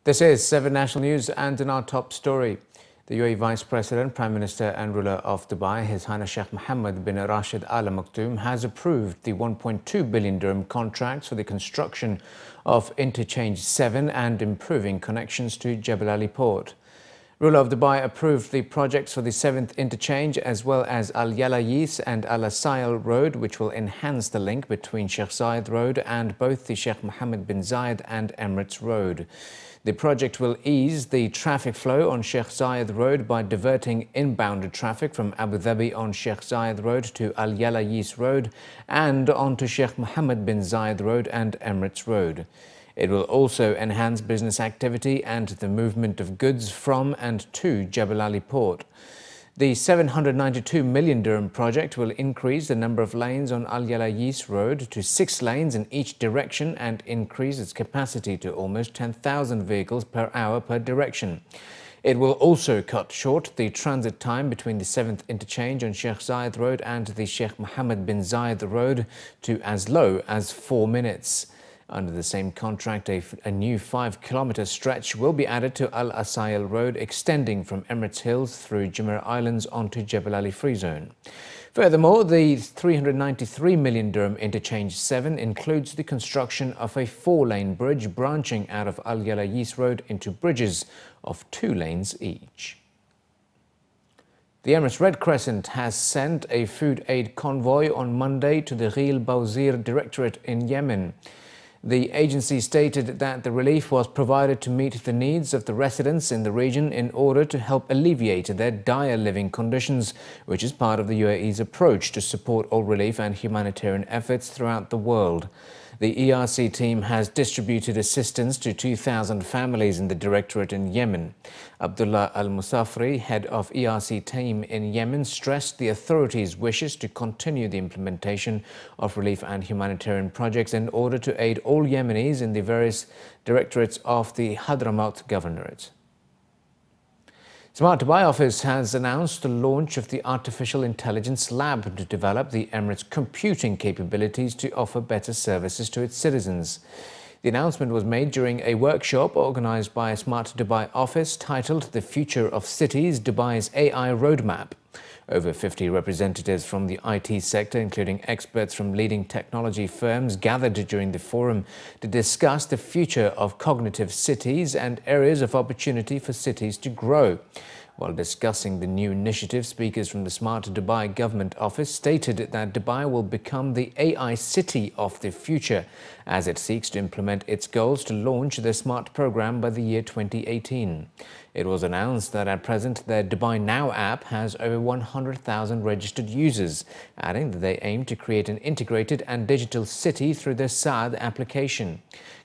This is 7 National News, and in our top story, the UAE Vice President, Prime Minister and ruler of Dubai, His Highness Sheikh Mohammed bin Rashid Al Maktoum, has approved the 1.2 billion dirham contracts for the construction of Interchange 7 and improving connections to Jebel Ali port. Ruler of Dubai approved the projects for the 7th interchange as well as Al Yalayis and Al Asail Road, which will enhance the link between Sheikh Zayed Road and both the Sheikh Mohammed bin Zayed and Emirates Road. The project will ease the traffic flow on Sheikh Zayed Road by diverting inbound traffic from Abu Dhabi on Sheikh Zayed Road to Al Yalayis Road and onto Sheikh Mohammed bin Zayed Road and Emirates Road. It will also enhance business activity and the movement of goods from and to Jebel Ali port. The 792 million dirham project will increase the number of lanes on Al Yalayis Road to 6 lanes in each direction and increase its capacity to almost 10,000 vehicles per hour per direction. It will also cut short the transit time between the 7th interchange on Sheikh Zayed Road and the Sheikh Mohammed bin Zayed Road to as low as 4 minutes. Under the same contract, a new 5-kilometre stretch will be added to Al Asail Road, extending from Emirates Hills through Jumeirah Islands onto Jebel Ali Free Zone. Furthermore, the 393 million dirham Interchange 7 includes the construction of a 4-lane bridge branching out of Al Yalayis Road into bridges of 2 lanes each. The Emirates Red Crescent has sent a food aid convoy on Monday to the Ghil Bawzir Directorate in Yemen. The agency stated that the relief was provided to meet the needs of the residents in the region in order to help alleviate their dire living conditions, which is part of the UAE's approach to support all relief and humanitarian efforts throughout the world. The ERC team has distributed assistance to 2,000 families in the directorate in Yemen. Abdullah Al-Musafri, head of ERC team in Yemen, stressed the authorities' wishes to continue the implementation of relief and humanitarian projects in order to aid all Yemenis in the various directorates of the Hadramaut Governorate. Smart Dubai office has announced the launch of the Artificial Intelligence Lab to develop the Emirates' computing capabilities to offer better services to its citizens. The announcement was made during a workshop organised by Smart Dubai office titled The Future of Cities, Dubai's AI Roadmap. Over 50 representatives from the IT sector, including experts from leading technology firms, gathered during the forum to discuss the future of cognitive cities and areas of opportunity for cities to grow. While discussing the new initiative, speakers from the Smart Dubai Government Office stated that Dubai will become the AI city of the future as it seeks to implement its goals to launch the SMART program by the year 2018. It was announced that at present the Dubai Now app has over 100,000 registered users, adding that they aim to create an integrated and digital city through their Saad application.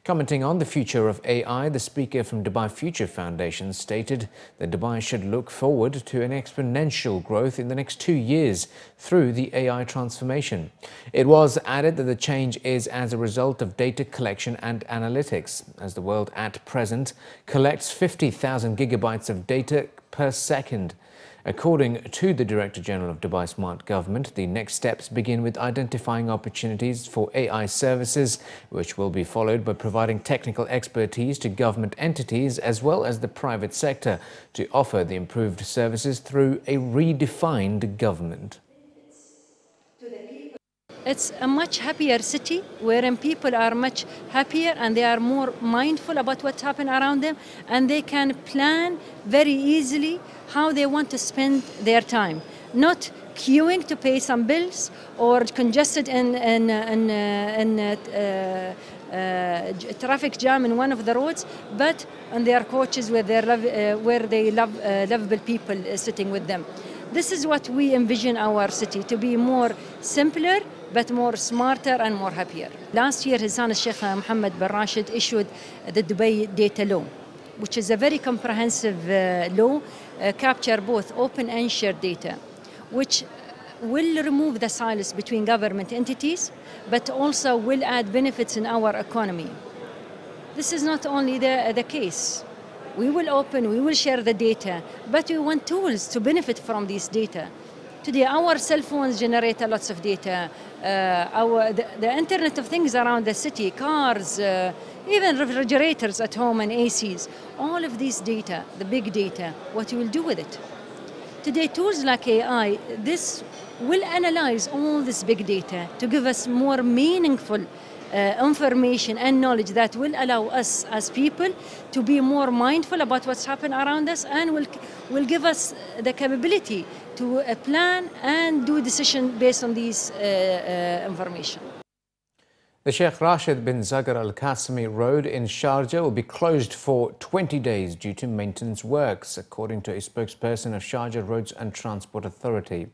Commenting on the future of AI, the speaker from Dubai Future Foundation stated that Dubai should look forward to an exponential growth in the next 2 years through the AI transformation. It was added that the change is as a result of data collection and analytics, as the world at present collects 50,000 gigabytes of data per second. According to the Director General of Dubai Smart Government, the next steps begin with identifying opportunities for AI services, which will be followed by providing technical expertise to government entities as well as the private sector to offer the improved services through a redefined government. It's a much happier city wherein people are much happier and they are more mindful about what's happening around them, and they can plan very easily how they want to spend their time, not queuing to pay some bills or congested in traffic jam in one of the roads, but on their coaches where they love lovable people sitting with them. This is what we envision our city to be: more simpler, but more smarter and more happier. Last year, His Highness Sheikh Mohammed bin Rashid issued the Dubai Data Law, which is a very comprehensive law, capture both open and shared data, which will remove the silos between government entities, but also will add benefits in our economy. This is not only the case. We will open, we will share the data, but we want tools to benefit from these data. Today, our cell phones generate lots of data. The Internet of Things around the city, cars, even refrigerators at home and ACs, all of these data, the big data, what you will do with it. Today, tools like AI, this will analyze all this big data to give us more meaningful information and knowledge that will allow us as people to be more mindful about what's happening around us, and will give us the capability to plan and do decisions based on these information. The Sheikh Rashid bin Saqr Al Qasimi Road in Sharjah will be closed for 20 days due to maintenance works, according to a spokesperson of Sharjah Roads and Transport Authority.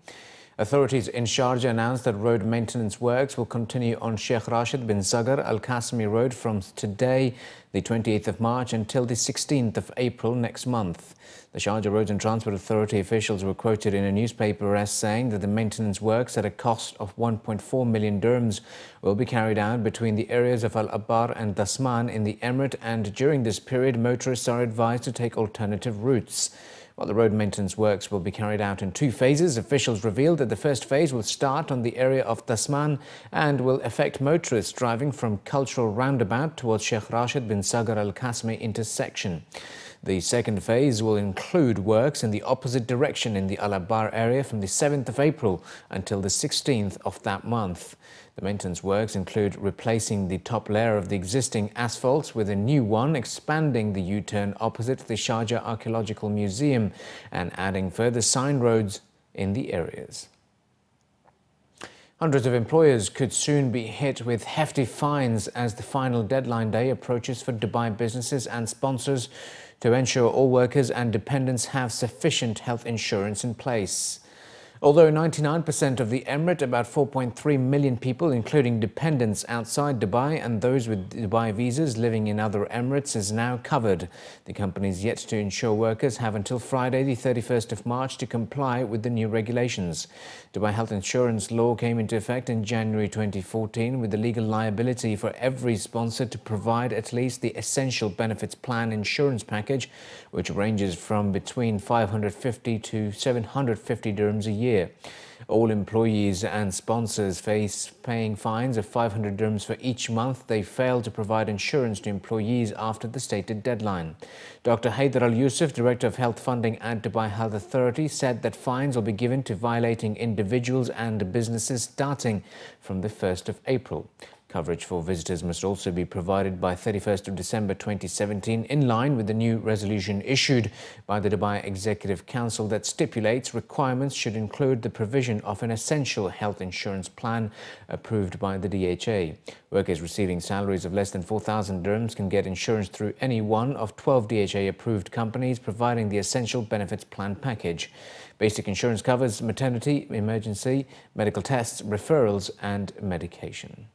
Authorities in Sharjah announced that road maintenance works will continue on Sheikh Rashid bin Saqr Al Qasimi Road from today, the 28th of March, until the 16th of April next month. The Sharjah Roads and Transport Authority officials were quoted in a newspaper as saying that the maintenance works at a cost of 1.4 million dirhams will be carried out between the areas of Al Abbar and Dasman in the Emirate, and during this period motorists are advised to take alternative routes. While the road maintenance works will be carried out in 2 phases, officials revealed that the first phase will start on the area of Dasman and will affect motorists driving from Cultural Roundabout towards Sheikh Rashid bin Saqr Al Qasimi intersection. The second phase will include works in the opposite direction in the Al Abbar area from the 7th of April until the 16th of that month. The maintenance works include replacing the top layer of the existing asphalts with a new one, expanding the U-turn opposite the Sharjah Archaeological Museum, and adding further sign roads in the areas. Hundreds of employers could soon be hit with hefty fines as the final deadline day approaches for Dubai businesses and sponsors to ensure all workers and dependents have sufficient health insurance in place. Although 99% of the Emirate, about 4.3 million people, including dependents outside Dubai and those with Dubai visas living in other Emirates, is now covered, the companies yet to insure workers have until Friday, the 31st of March, to comply with the new regulations. Dubai health insurance law came into effect in January 2014 with the legal liability for every sponsor to provide at least the essential benefits plan insurance package, which ranges from between 550 to 750 dirhams a year. All employees and sponsors face paying fines of 500 dirhams for each month they fail to provide insurance to employees after the stated deadline. Dr. Haider Al Yusuf, Director of Health Funding at Dubai Health Authority, said that fines will be given to violating individuals and businesses starting from the 1st of April. Coverage for visitors must also be provided by 31st of December 2017, in line with the new resolution issued by the Dubai Executive Council that stipulates requirements should include the provision of an essential health insurance plan approved by the DHA. Workers receiving salaries of less than 4,000 dirhams can get insurance through any one of 12 DHA-approved companies providing the essential benefits plan package. Basic insurance covers maternity, emergency, medical tests, referrals and medication.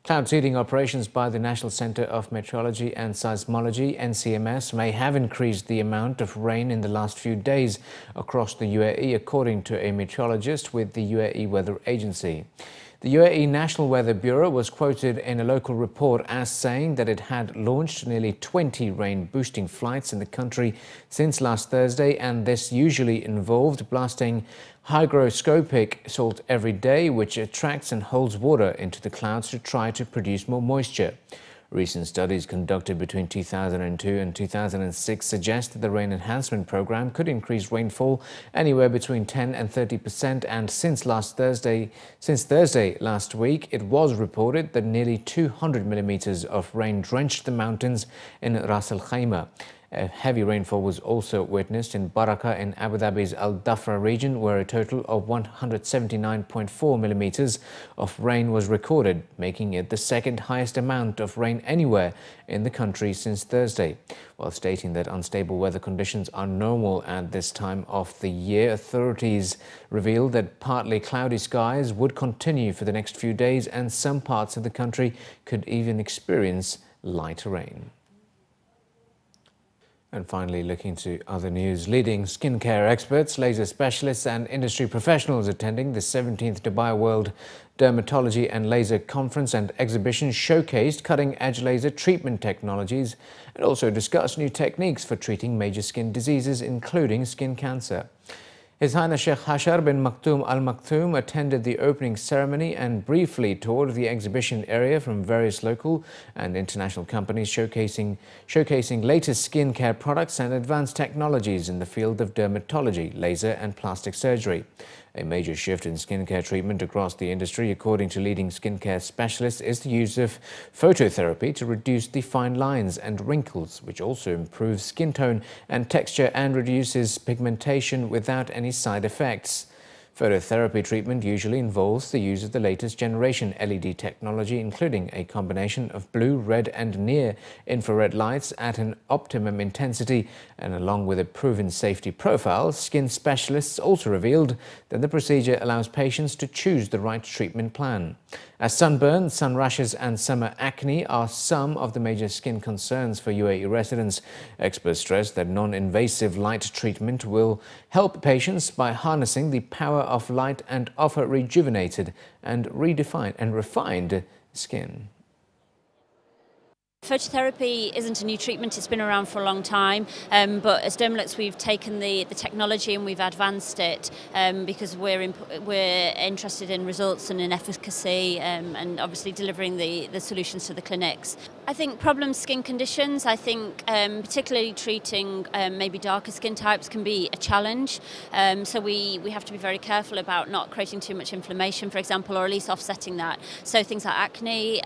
Cloud seeding operations by the National Centre of Meteorology and Seismology, NCMS, may have increased the amount of rain in the last few days across the UAE, according to a meteorologist with the UAE Weather Agency. The UAE National Weather Bureau was quoted in a local report as saying that it had launched nearly 20 rain-boosting flights in the country since last Thursday, and this usually involved blasting hygroscopic salt every day, which attracts and holds water into the clouds to try to produce more moisture. Recent studies conducted between 2002 and 2006 suggest that the rain enhancement program could increase rainfall anywhere between 10 and 30%, and since Thursday last week, it was reported that nearly 200 millimeters of rain drenched the mountains in Ras Al Khaimah. A heavy rainfall was also witnessed in Barakah in Abu Dhabi's Al Dhafra region, where a total of 179.4 millimeters of rain was recorded, making it the second highest amount of rain anywhere in the country since Thursday. While stating that unstable weather conditions are normal at this time of the year, authorities revealed that partly cloudy skies would continue for the next few days, and some parts of the country could even experience light rain. And finally, looking to other news, leading skincare experts, laser specialists and industry professionals attending the 17th Dubai World Dermatology and Laser Conference and Exhibition showcased cutting-edge laser treatment technologies and also discussed new techniques for treating major skin diseases, including skin cancer. His Highness Sheikh Hashar bin Maktoum Al Maktoum attended the opening ceremony and briefly toured the exhibition area from various local and international companies showcasing latest skincare products and advanced technologies in the field of dermatology, laser and plastic surgery. A major shift in skincare treatment across the industry, according to leading skincare specialists, is the use of phototherapy to reduce the fine lines and wrinkles, which also improves skin tone and texture and reduces pigmentation without any side effects. Phototherapy treatment usually involves the use of the latest generation LED technology, including a combination of blue, red and near-infrared lights at an optimum intensity, and along with a proven safety profile, skin specialists also revealed that the procedure allows patients to choose the right treatment plan. As sunburn, sun rashes and summer acne are some of the major skin concerns for UAE residents, experts stress that non-invasive light treatment will help patients by harnessing the power of light and offer rejuvenated and refined skin. Phototherapy isn't a new treatment, it's been around for a long time, but as Dermalux we've taken the technology and we've advanced it because we're interested in results and in efficacy and obviously delivering the solutions to the clinics. I think problem skin conditions, I think particularly treating maybe darker skin types can be a challenge, so we have to be very careful about not creating too much inflammation, for example, or at least offsetting that. So things like acne,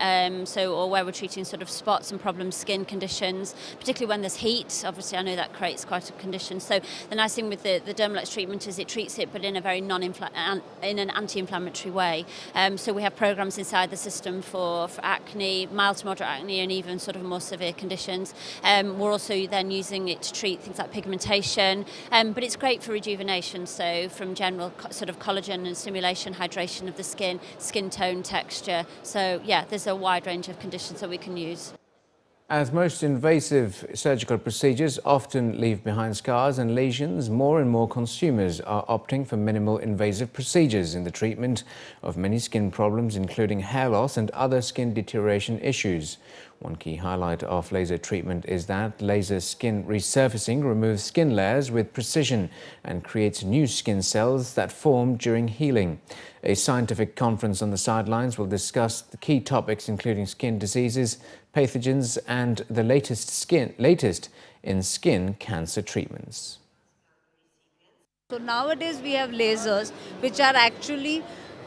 or where we're treating sort of spots and problem skin conditions, particularly when there's heat. Obviously, I know that creates quite a condition. So the nice thing with the Dermalux treatment is it treats it, but in a very in an anti-inflammatory way. So we have programs inside the system for acne, mild to moderate acne, and even sort of more severe conditions. We're also then using it to treat things like pigmentation, but it's great for rejuvenation. So from general sort of collagen and stimulation, hydration of the skin tone, texture. So yeah, there's a wide range of conditions that we can use. As most invasive surgical procedures often leave behind scars and lesions, more and more consumers are opting for minimal invasive procedures in the treatment of many skin problems, including hair loss and other skin deterioration issues. One key highlight of laser treatment is that laser skin resurfacing removes skin layers with precision and creates new skin cells that form during healing. A scientific conference on the sidelines will discuss the key topics including skin diseases, pathogens and the latest in skin cancer treatments. So nowadays we have lasers which are actually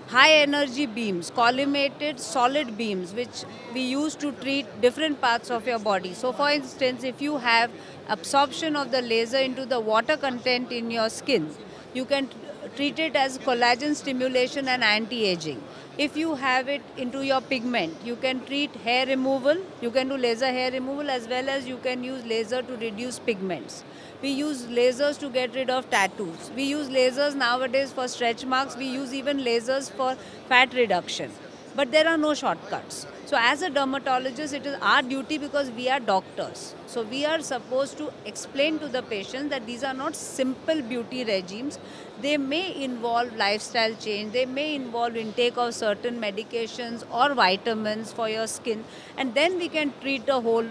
high energy beams, collimated solid beams, which we use to treat different parts of your body. So for instance, if you have absorption of the laser into the water content in your skin, you can treat it as collagen stimulation and anti-aging. If you have it into your pigment, you can treat hair removal, you can do laser hair removal, as well as you can use laser to reduce pigments. We use lasers to get rid of tattoos. We use lasers nowadays for stretch marks. We use even lasers for fat reduction. But there are no shortcuts. So as a dermatologist, it is our duty because we are doctors. So we are supposed to explain to the patient that these are not simple beauty regimes. They may involve lifestyle change. They may involve intake of certain medications or vitamins for your skin. And then we can treat a whole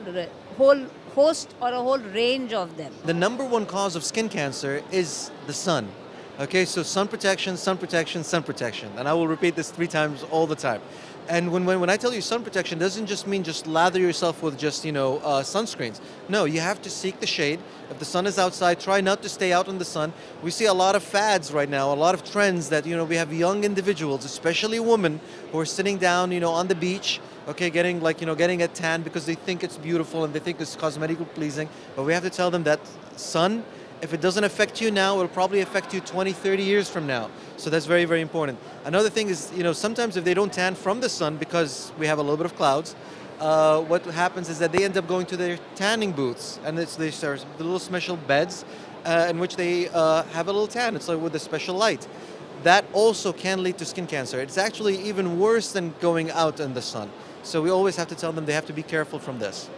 host or a whole range of them. The number one cause of skin cancer is the sun. Okay, so sun protection, sun protection, sun protection. And I will repeat this 3 times all the time. And when I tell you sun protection, doesn't just mean just lather yourself with just, sunscreens. No, you have to seek the shade. If the sun is outside, try not to stay out in the sun. We see a lot of fads right now, a lot of trends that, we have young individuals, especially women, who are sitting down, on the beach, okay, getting a tan because they think it's beautiful and they think it's cosmetically pleasing. But we have to tell them that sun, if it doesn't affect you now, it'll probably affect you 20, 30 years from now. So that's very, very important. Another thing is, sometimes if they don't tan from the sun because we have a little bit of clouds, what happens is that they end up going to their tanning booths, and there's the little special beds in which they have a little tan. It's like with a special light. That also can lead to skin cancer. It's actually even worse than going out in the sun. So we always have to tell them they have to be careful from this.